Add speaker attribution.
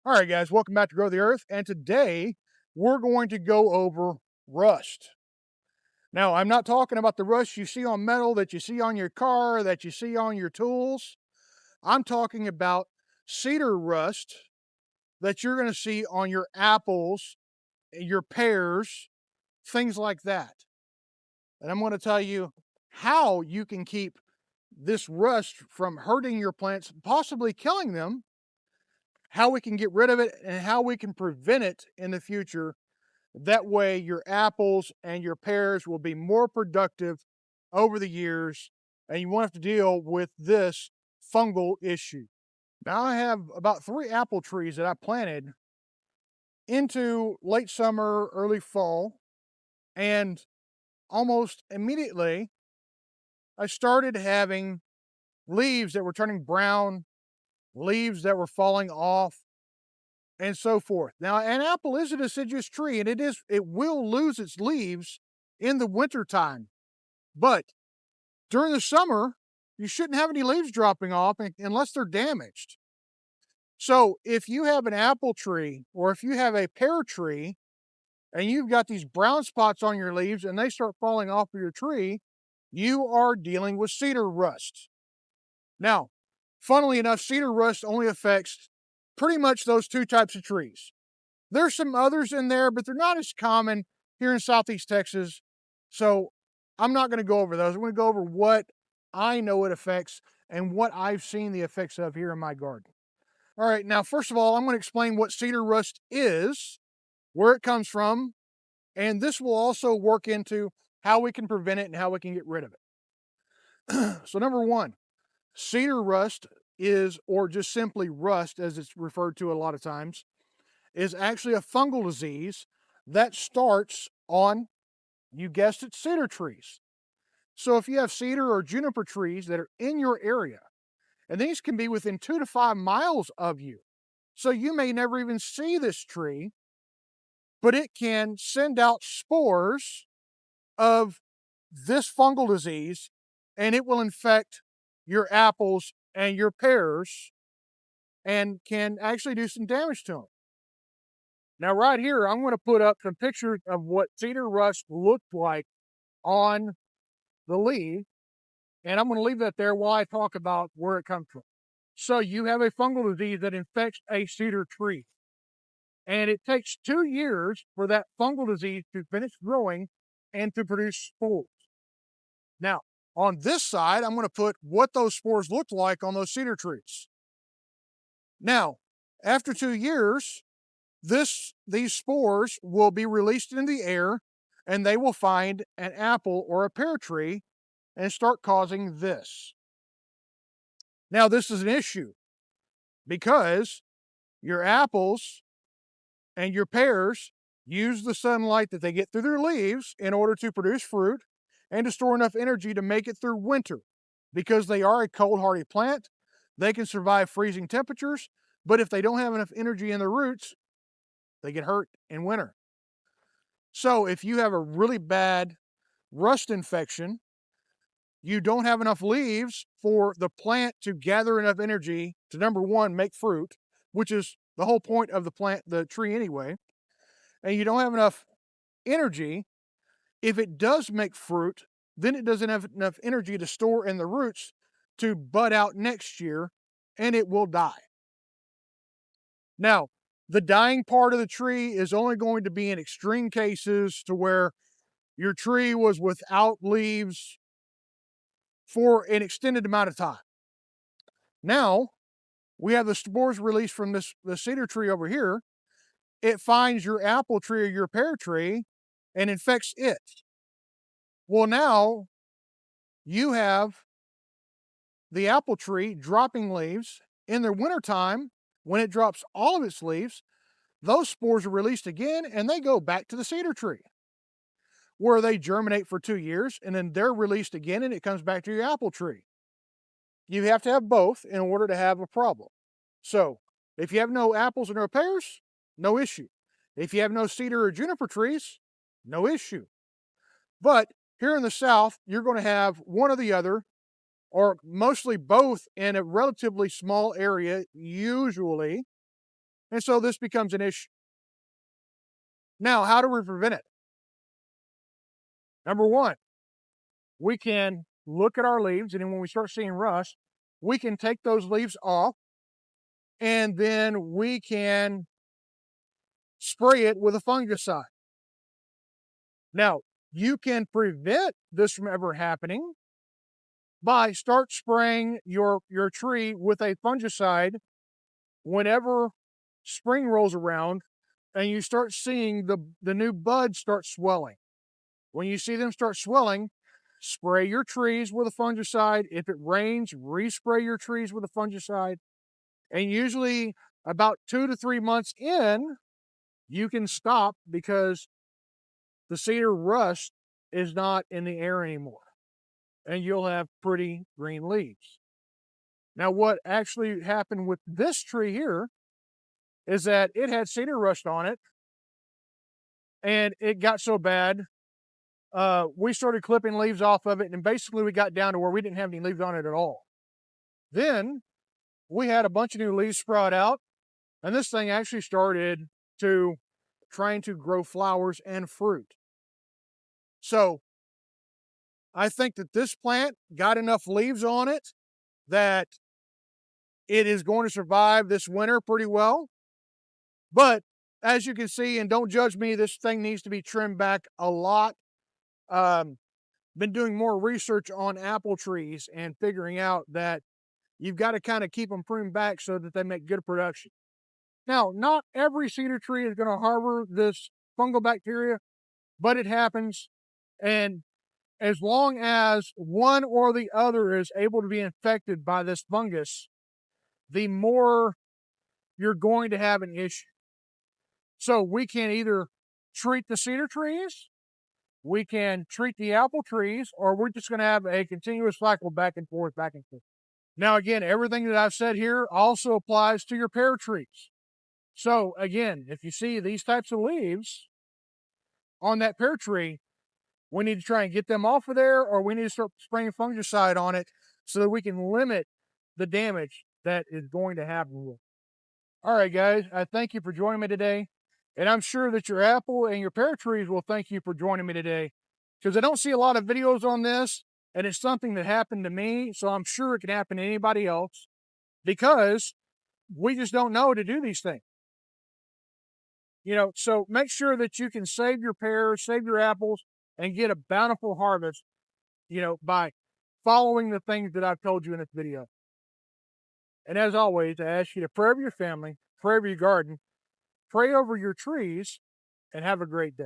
Speaker 1: All right, guys, welcome back to Grow the Earth. And today we're going to go over rust. Now, I'm not talking about the rust you see on metal, that you see on your car, that you see on your tools. I'm talking about cedar rust that you're going to see on your apples, your pears, things like that. And I'm going to tell you how you can keep this rust from hurting your plants, possibly killing them, how we can get rid of it, and how we can prevent it in the future. That way, your apples and your pears will be more productive over the years, and you won't have to deal with this fungal issue. Now, I have about 3 apple trees that I planted into late summer, early fall, and almost immediately I started having leaves that were turning brown, leaves that were falling off, and so forth. Now, an apple is a deciduous tree, and it will lose its leaves in the wintertime. But during the summer, you shouldn't have any leaves dropping off unless they're damaged. So if you have an apple tree or if you have a pear tree and you've got these brown spots on your leaves and they start falling off of your tree, you are dealing with cedar rust. Now, funnily enough, cedar rust only affects pretty much those 2 types of trees. There's some others in there, but they're not as common here in Southeast Texas. So I'm not going to go over those. I'm going to go over what I know it affects and what I've seen the effects of here in my garden. All right, now, first of all, I'm going to explain what cedar rust is, where it comes from, and this will also work into how we can prevent it and how we can get rid of it. So, number one, cedar rust is, or just simply rust as it's referred to a lot of times, is actually a fungal disease that starts on, you guessed it, cedar trees. So if you have cedar or juniper trees that are in your area, and these can be within 2 to 5 miles of you, so you may never even see this tree, but it can send out spores of this fungal disease, and it will infect your apples and your pears and can actually do some damage to them. Now, right here, I'm going to put up some pictures of what cedar rust looked like on the leaf, and I'm going to leave that there while I talk about where it comes from. So, you have a fungal disease that infects a cedar tree, and it takes 2 years for that fungal disease to finish growing and to produce spores. Now, on this side, I'm going to put what those spores looked like on those cedar trees. Now, after 2 years, these spores will be released into the air and they will find an apple or a pear tree and start causing this. Now, this is an issue because your apples and your pears use the sunlight that they get through their leaves in order to produce fruit and to store enough energy to make it through winter. Because they are a cold hardy plant, they can survive freezing temperatures, but if they don't have enough energy in their roots, they get hurt in winter. So if you have a really bad rust infection, you don't have enough leaves for the plant to gather enough energy to, number one, make fruit, which is the whole point of the plant, the tree anyway, and you don't have enough energy. If it does make fruit, then it doesn't have enough energy to store in the roots to bud out next year, and it will die. Now, the dying part of the tree is only going to be in extreme cases to where your tree was without leaves for an extended amount of time. Now, we have the spores released from the cedar tree over here. It finds your apple tree or your pear tree and infects it. Well, now you have the apple tree dropping leaves. In the wintertime, when it drops all of its leaves, those spores are released again and they go back to the cedar tree where they germinate for 2 years and then they're released again and it comes back to your apple tree. You have to have both in order to have a problem. So, if you have no apples or no pears, no issue. If you have no cedar or juniper trees, no issue. But here in the South, you're going to have one or the other, or mostly both in a relatively small area, usually. And so this becomes an issue. Now, how do we prevent it? Number one, we can look at our leaves, and then when we start seeing rust, we can take those leaves off, and then we can spray it with a fungicide. Now, you can prevent this from ever happening by start spraying your tree with a fungicide whenever spring rolls around and you start seeing the new buds start swelling. When you see them start swelling, spray your trees with a fungicide. If it rains, respray your trees with a fungicide. And usually about 2 to 3 months in, you can stop because the cedar rust is not in the air anymore. And you'll have pretty green leaves. Now, what actually happened with this tree here is that it had cedar rust on it, and it got so bad, we started clipping leaves off of it, and basically we got down to where we didn't have any leaves on it at all. Then we had a bunch of new leaves sprout out, and this thing actually started to trying to grow flowers and fruit. So I think that this plant got enough leaves on it that it is going to survive this winter pretty well. But as you can see, and don't judge me, this thing needs to be trimmed back a lot. Been doing more research on apple trees and figuring out that you've got to kind of keep them pruned back so that they make good production. Now, not every cedar tree is going to harbor this fungal bacteria, but it happens. And as long as one or the other is able to be infected by this fungus, the more you're going to have an issue. So we can either treat the cedar trees, we can treat the apple trees, or we're just going to have a continuous cycle back and forth, back and forth. Now, again, everything that I've said here also applies to your pear trees. So again, if you see these types of leaves on that pear tree, we need to try and get them off of there, or we need to start spraying fungicide on it so that we can limit the damage that is going to happen. All right, guys, I thank you for joining me today. And I'm sure that your apple and your pear trees will thank you for joining me today, because I don't see a lot of videos on this, and it's something that happened to me, so I'm sure it can happen to anybody else, because we just don't know to do these things. So make sure that you can save your pears, save your apples, and get a bountiful harvest, by following the things that I've told you in this video. And as always, I ask you to pray over your family, pray over your garden, pray over your trees, and have a great day.